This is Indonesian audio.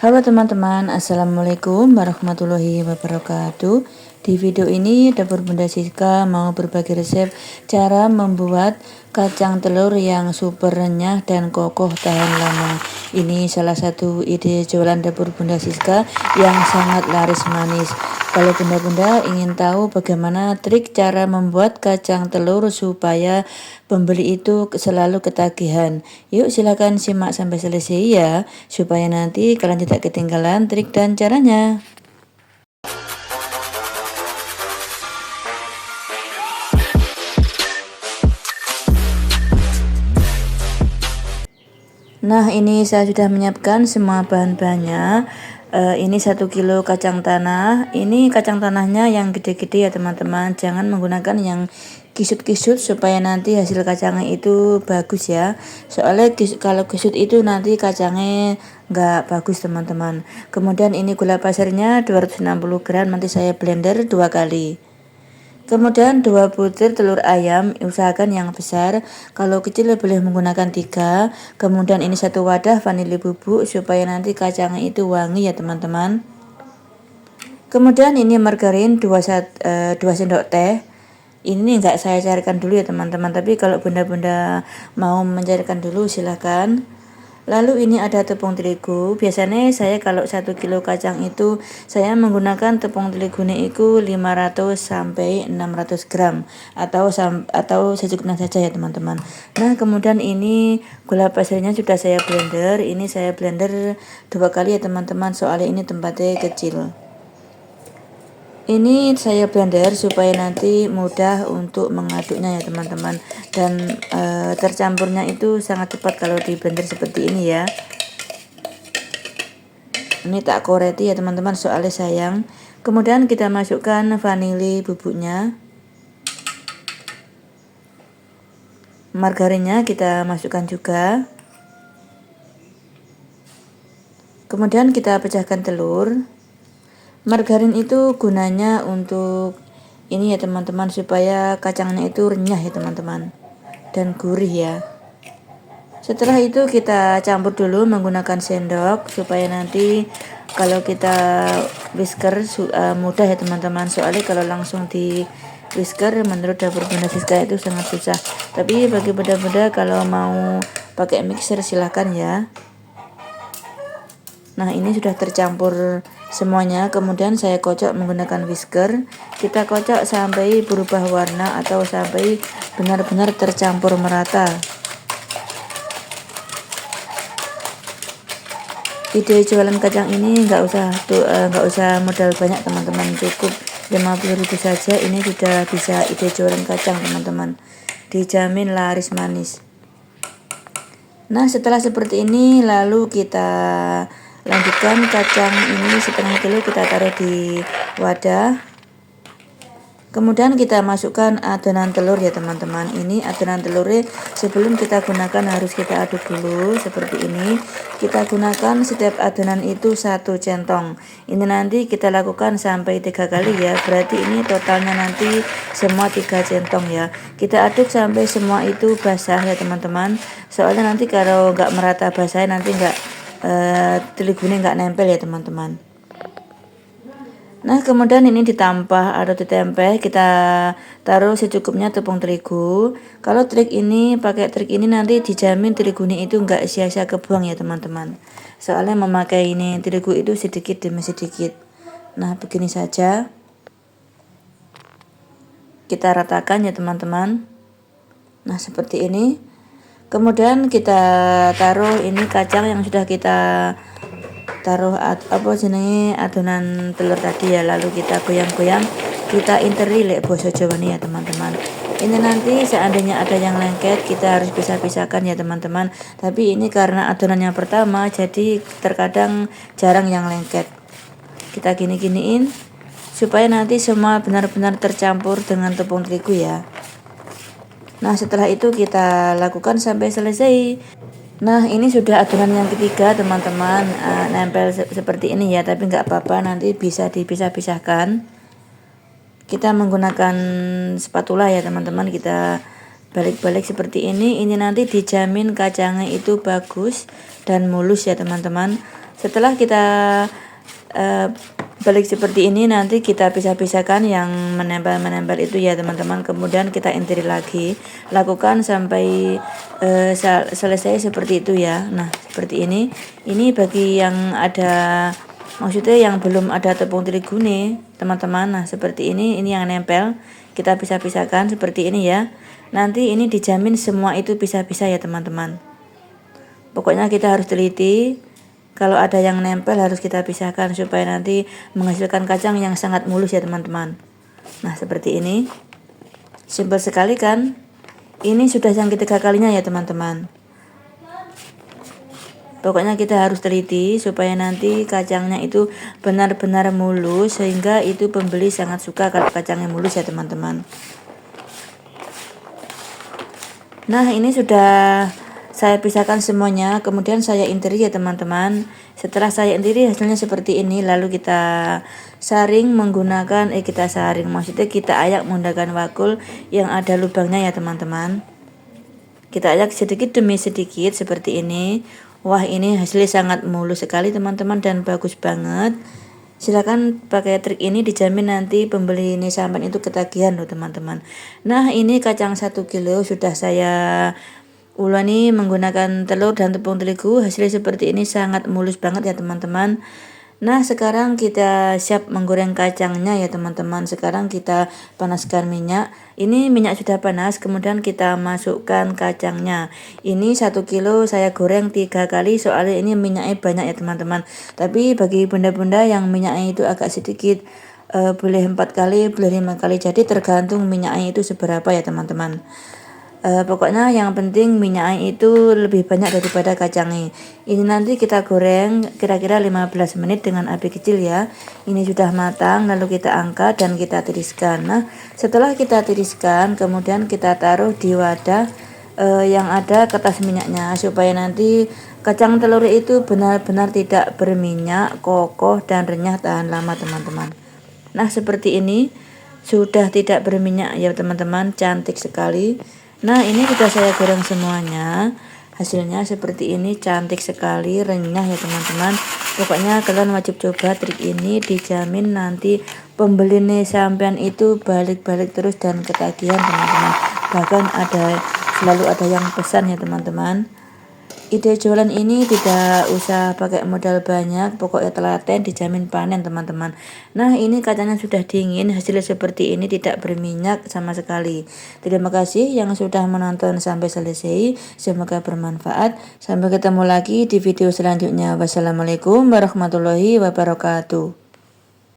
Halo teman-teman, Assalamualaikum warahmatullahi wabarakatuh. Di video ini Dapur Bunda Siska mau berbagi resep cara membuat kacang telur yang super renyah dan kokoh tahan lama. Ini salah satu ide jualan Dapur Bunda Siska yang sangat laris manis. Kalau bunda-bunda ingin tahu bagaimana trik cara membuat kacang telur supaya pembeli itu selalu ketagihan, yuk silakan simak sampai selesai ya, supaya nanti kalian tidak ketinggalan trik dan caranya. Nah, ini saya sudah menyiapkan semua bahan-bahannya. Ini 1 kilo kacang tanah. Ini kacang tanahnya yang gede-gede ya teman-teman. Jangan menggunakan yang kisut-kisut supaya nanti hasil kacangnya itu bagus ya. Soalnya kalau kisut itu nanti kacangnya nggak bagus teman-teman. Kemudian ini gula pasirnya 260 gram. Nanti saya blender 2 kali. Kemudian 2 butir telur ayam, usahakan yang besar. Kalau kecil boleh menggunakan 3. Kemudian ini 1 wadah vanili bubuk supaya nanti kacangnya itu wangi ya teman-teman. Kemudian ini margarin 2 sendok teh. Ini enggak saya cairkan dulu ya teman-teman, tapi kalau bunda-bunda mau mencairkan dulu silahkan. Lalu ini ada tepung terigu. Biasanya saya kalau 1 kilo kacang itu saya menggunakan tepung terigunya itu 500 sampai 600 gram atau secukupnya saja ya teman-teman. Nah, kemudian ini gula pasirnya sudah saya blender. Ini saya blender 2 kali ya teman-teman, soalnya ini tempatnya kecil. Ini saya blender supaya nanti mudah untuk mengaduknya ya teman-teman, dan tercampurnya itu sangat cepat kalau di blender seperti ini ya. Ini tak koreti ya teman-teman, soalnya sayang. Kemudian kita masukkan vanili bubuknya, margarinnya kita masukkan juga. Kemudian kita pecahkan telur. Margarin itu gunanya untuk ini ya teman-teman, supaya kacangnya itu renyah ya teman-teman dan gurih ya. Setelah itu kita campur dulu menggunakan sendok supaya nanti kalau kita whisker mudah ya teman-teman. Soalnya kalau langsung di whisker menurut Dapur Bunda Siska itu sangat susah. Tapi bagi bunda-bunda kalau mau pakai mixer silahkan ya. Nah, ini sudah tercampur semuanya. Kemudian saya kocok menggunakan whisker. Kita kocok sampai berubah warna atau sampai benar-benar tercampur merata. Ide jualan kacang ini nggak usah modal banyak teman-teman, cukup 50.000 saja. Ini sudah bisa ide jualan kacang teman-teman, dijamin laris manis. Nah, setelah seperti ini lalu kita lanjutkan kacang ini setengah kilo kita taruh di wadah. Kemudian kita masukkan adonan telur ya teman-teman. Ini adonan telurnya sebelum kita gunakan harus kita aduk dulu seperti ini. Kita gunakan setiap adonan itu 1 centong. Ini nanti kita lakukan sampai 3 kali ya. Berarti ini totalnya nanti semua 3 centong ya. Kita aduk sampai semua itu basah ya teman-teman. Soalnya nanti kalau nggak merata basah nanti terigunya nggak nempel ya teman-teman. Nah, kemudian ini ditampah atau ditempel, kita taruh secukupnya tepung terigu. Kalau pakai trik ini nanti dijamin terigunya itu nggak sia-sia kebuang ya teman-teman. Soalnya memakai ini terigu itu sedikit demi sedikit. Nah, begini saja. Kita ratakan ya teman-teman. Nah, seperti ini. Kemudian kita taruh ini kacang yang sudah kita taruh adonan telur tadi ya, lalu kita goyang-goyang, kita interi lek boso Jawa nih ya teman-teman. Ini nanti seandainya ada yang lengket kita harus pisah-pisahkan ya teman-teman. Tapi ini karena adonannya pertama jadi terkadang jarang yang lengket. Kita gini-giniin supaya nanti semua benar-benar tercampur dengan tepung terigu ya. Nah, setelah itu kita lakukan sampai selesai. Nah, ini sudah adonan yang ketiga teman-teman, nempel seperti ini ya, tapi nggak apa-apa, nanti bisa dipisah-pisahkan. Kita menggunakan spatula ya teman-teman, kita balik-balik seperti ini nanti dijamin kacangnya itu bagus dan mulus ya teman-teman. Setelah kita balik seperti ini, nanti kita pisah-pisahkan yang menempel-menempel itu ya teman-teman. Kemudian kita intiri lagi, lakukan sampai selesai seperti itu ya. Nah seperti ini bagi yang ada, maksudnya yang belum ada tepung terigu nih teman-teman. Nah seperti ini yang nempel, kita pisah-pisahkan seperti ini ya. Nanti ini dijamin semua itu pisah-pisah ya teman-teman. Pokoknya kita harus teliti, kalau ada yang nempel harus kita pisahkan supaya nanti menghasilkan kacang yang sangat mulus ya teman-teman. Nah seperti ini, simpel sekali kan. Ini sudah yang ketiga kalinya ya teman-teman. Pokoknya kita harus teliti supaya nanti kacangnya itu benar-benar mulus, sehingga itu pembeli sangat suka kalau kacangnya mulus ya teman-teman. Nah ini sudah saya pisahkan semuanya, kemudian saya intiri ya teman-teman. Setelah saya intiri hasilnya seperti ini, lalu kita saring menggunakan maksudnya kita ayak menggunakan wakul yang ada lubangnya ya teman-teman. Kita ayak sedikit demi sedikit seperti ini. Wah ini hasilnya sangat mulus sekali teman-teman dan bagus banget. Silakan pakai trik ini, dijamin nanti pembeli ini sampan itu ketagihan loh teman-teman. Nah ini kacang 1 kilo sudah saya ulani menggunakan telur dan tepung terigu. Hasilnya seperti ini, sangat mulus banget ya teman-teman. Nah sekarang kita siap menggoreng kacangnya ya teman-teman. Sekarang kita panaskan minyak. Ini minyak sudah panas, kemudian kita masukkan kacangnya. Ini 1 kilo saya goreng 3 kali, soalnya ini minyaknya banyak ya teman-teman. Tapi bagi bunda-bunda yang minyaknya itu agak sedikit, boleh 4 kali, boleh 5 kali, jadi tergantung minyaknya itu seberapa ya teman-teman. Pokoknya yang penting minyaknya itu lebih banyak daripada kacangnya. Ini nanti kita goreng kira-kira 15 menit dengan api kecil ya. Ini sudah matang, lalu kita angkat dan kita tiriskan. Nah setelah kita tiriskan, kemudian kita taruh di wadah yang ada kertas minyaknya, supaya nanti kacang telur itu benar-benar tidak berminyak, kokoh dan renyah, tahan lama teman-teman. Nah seperti ini sudah tidak berminyak ya teman-teman, cantik sekali. Nah ini sudah saya goreng semuanya, hasilnya seperti ini, cantik sekali, renyah ya teman-teman. Pokoknya kalian wajib coba trik ini, dijamin nanti pembeli nih sampean itu balik-balik terus dan ketagihan teman-teman. Bahkan selalu ada yang pesan ya teman-teman. Ide jualan ini tidak usah pakai modal banyak, pokoknya telaten, dijamin panen teman-teman. Nah ini kacangnya sudah dingin, hasilnya seperti ini, tidak berminyak sama sekali. Terima kasih yang sudah menonton sampai selesai, semoga bermanfaat. Sampai ketemu lagi di video selanjutnya. Wassalamualaikum warahmatullahi wabarakatuh.